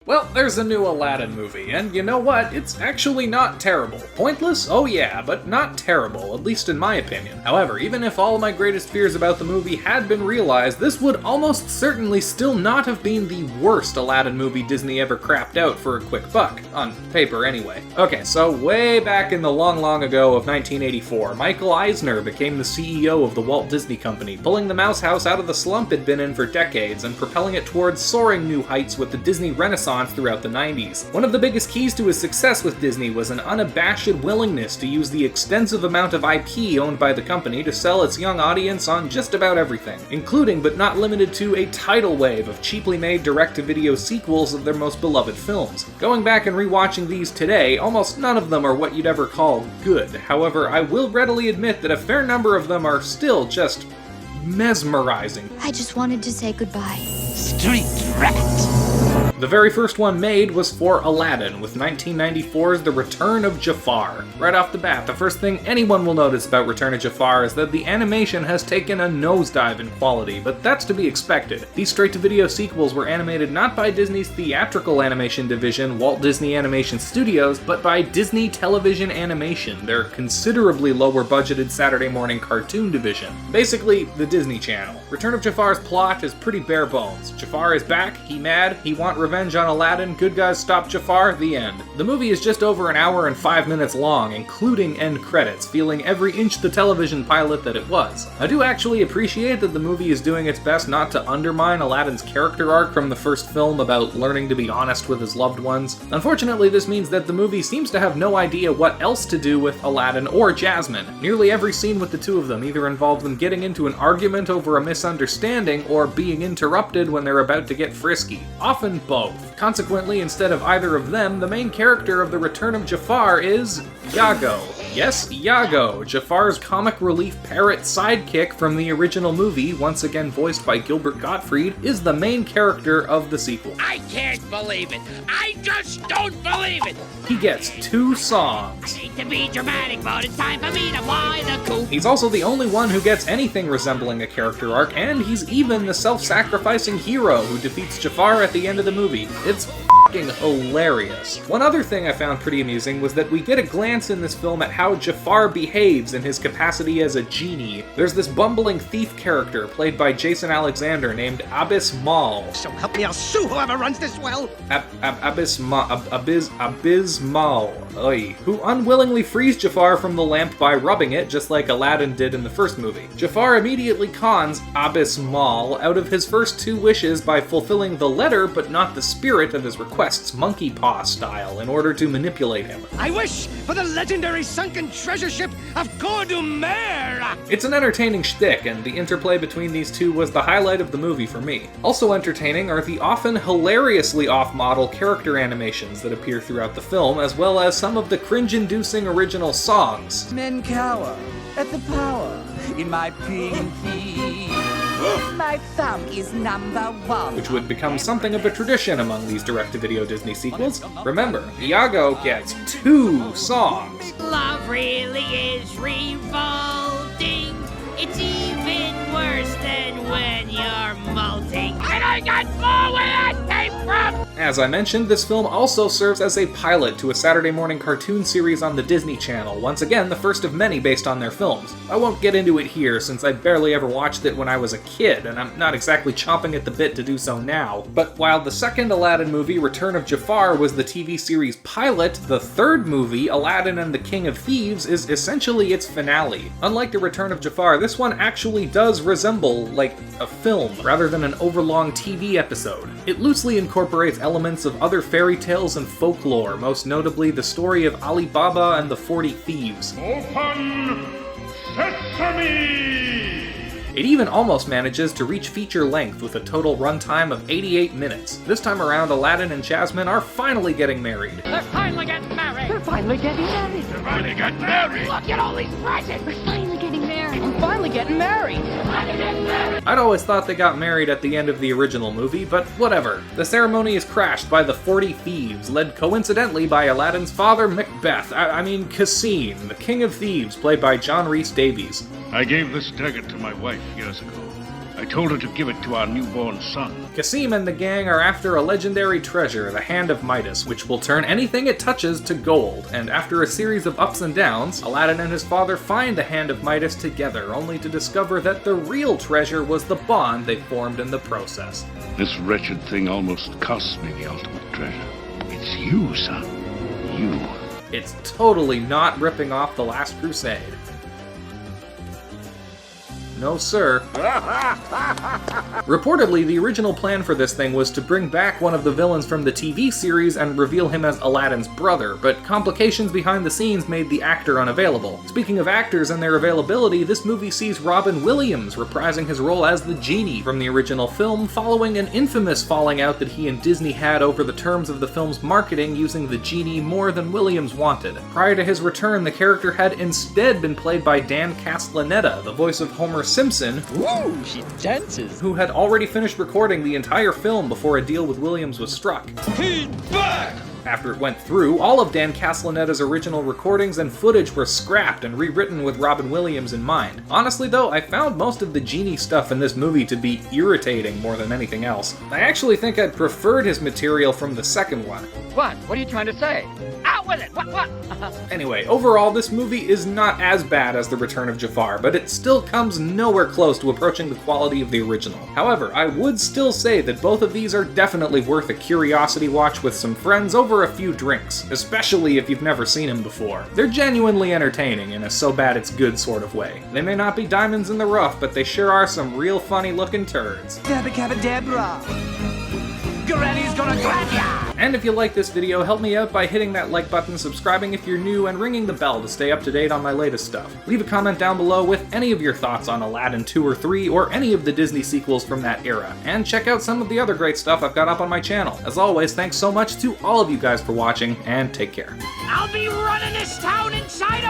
Well, there's a new Aladdin movie, and you know what? It's actually not terrible. Pointless? Oh yeah, but not terrible, at least in my opinion. However, even if all my greatest fears about the movie had been realized, this would almost certainly still not have been the worst Aladdin movie Disney ever crapped out for a quick buck. On paper, anyway. Okay, so way back in the long ago of 1984, Michael Eisner became the CEO of the Walt Disney Company, pulling the Mouse House out of the slump it'd been in for decades and propelling it towards soaring new heights with the Disney Renaissance throughout the 90s. One of the biggest keys to his success with Disney was an unabashed willingness to use the extensive amount of IP owned by the company to sell its young audience on just about everything, including but not limited to a tidal wave of cheaply made direct-to-video sequels of their most beloved films. Going back and rewatching these today, almost none of them are what you'd ever call good. However, I will readily admit that a fair number of them are still just mesmerizing. I just wanted to say goodbye. Street rat! The very first one made was for Aladdin, with 1994's The Return of Jafar. Right off the bat, the first thing anyone will notice about Return of Jafar is that the animation has taken a nosedive in quality, but that's to be expected. These straight-to-video sequels were animated not by Disney's theatrical animation division, Walt Disney Animation Studios, but by Disney Television Animation, their considerably lower-budgeted Saturday morning cartoon division. Basically, the Disney Channel. Return of Jafar's plot is pretty bare bones. Jafar is back, he mad, he want revenge on Aladdin, good guys stop Jafar, the end. The movie is just over an hour and 5 minutes long, including end credits, feeling every inch the television pilot that it was. I do actually appreciate that the movie is doing its best not to undermine Aladdin's character arc from the first film about learning to be honest with his loved ones. Unfortunately, this means that the movie seems to have no idea what else to do with Aladdin or Jasmine. Nearly every scene with the two of them either involves them getting into an argument over a misunderstanding or being interrupted when they're about to get frisky. Often both. Consequently, instead of either of them, the main character of The Return of Jafar is Iago. Yes, Iago, Jafar's comic relief parrot sidekick from the original movie, once again voiced by Gilbert Gottfried, is the main character of the sequel. I can't believe it! I just don't believe it! He gets 2 songs. I hate to be dramatic, but it's time for me to fly the coop. He's also the only one who gets anything resembling a character arc, and he's even the self-sacrificing hero who defeats Jafar at the end of the movie. It's f***ing hilarious. One other thing I found pretty amusing was that we get a glance in this film at how Jafar behaves in his capacity as a genie. There's this bumbling thief character played by Jason Alexander named Abyss Mal. So help me, I'll sue whoever runs this well. Abyss Mal, who unwillingly frees Jafar from the lamp by rubbing it, just like Aladdin did in the first movie. Jafar immediately cons Abyss Mal out of his first 2 wishes by fulfilling the letter but not the spirit of his requests, monkey paw style, in order to manipulate him. I wish for the legendary sunken treasure ship of Gordumer! It's an entertaining shtick, and the interplay between these two was the highlight of the movie for me. Also entertaining are the often hilariously off-model character animations that appear throughout the film, as well as some of the cringe-inducing original songs. Men cower at the power in my pinky. My thumb is number 1. Which would become something of a tradition among these direct-to-video Disney sequels. Remember, Iago gets 2 songs. Love really is revolting. It's even worse than when you're molting. And I got more where that came from! As I mentioned, this film also serves as a pilot to a Saturday morning cartoon series on the Disney Channel, once again the first of many based on their films. I won't get into it here since I barely ever watched it when I was a kid, and I'm not exactly chomping at the bit to do so now. But while the second Aladdin movie, Return of Jafar, was the TV series pilot, the third movie, Aladdin and the King of Thieves, is essentially its finale. Unlike the Return of Jafar, this one actually does resemble, like, a film, rather than an overlong TV episode. It loosely incorporates elements of other fairy tales and folklore, most notably the story of Ali Baba and the 40 Thieves. Open Sesame! It even almost manages to reach feature length with a total runtime of 88 minutes. This time around, Aladdin and Jasmine are finally getting married. They're finally getting married! We're finally getting married. They're finally getting married! Look at all these presents! We're finally getting married. I'm finally getting married. I'd always thought they got married at the end of the original movie, but whatever. The ceremony is crashed by the 40 Thieves, led coincidentally by Aladdin's father, Macbeth. Cassim, the King of Thieves, played by John Rhys-Davies. I gave this dagger to my wife years ago. I told her to give it to our newborn son. Kasim and the gang are after a legendary treasure, the Hand of Midas, which will turn anything it touches to gold. And after a series of ups and downs, Aladdin and his father find the Hand of Midas together, only to discover that the real treasure was the bond they formed in the process. This wretched thing almost cost me the ultimate treasure. It's you, son. You. It's totally not ripping off The Last Crusade. No, sir. Reportedly, the original plan for this thing was to bring back one of the villains from the TV series and reveal him as Aladdin's brother, but complications behind the scenes made the actor unavailable. Speaking of actors and their availability, this movie sees Robin Williams reprising his role as the Genie from the original film, following an infamous falling out that he and Disney had over the terms of the film's marketing using the Genie more than Williams wanted. Prior to his return, the character had instead been played by Dan Castellaneta, the voice of Homer Simpson, Ooh, she dances. who had already finished recording the entire film before a deal with Williams was struck. He's back! After it went through, all of Dan Castellaneta's original recordings and footage were scrapped and rewritten with Robin Williams in mind. Honestly though, I found most of the Genie stuff in this movie to be irritating more than anything else. I actually think I preferred his material from the second one. What? What are you trying to say? Out with it! What? Anyway, overall, this movie is not as bad as The Return of Jafar, but it still comes nowhere close to approaching the quality of the original. However, I would still say that both of these are definitely worth a curiosity watch with some friends over a few drinks, especially if you've never seen them before. They're genuinely entertaining in a so bad it's good sort of way. They may not be diamonds in the rough, but they sure are some real funny looking turds. Dabba Cabba Debra. Granny's gonna grab ya! And if you like this video, help me out by hitting that like button, subscribing if you're new, and ringing the bell to stay up to date on my latest stuff. Leave a comment down below with any of your thoughts on Aladdin 2 or 3, or any of the Disney sequels from that era. And check out some of the other great stuff I've got up on my channel. As always, thanks so much to all of you guys for watching, and take care. I'll be running this town inside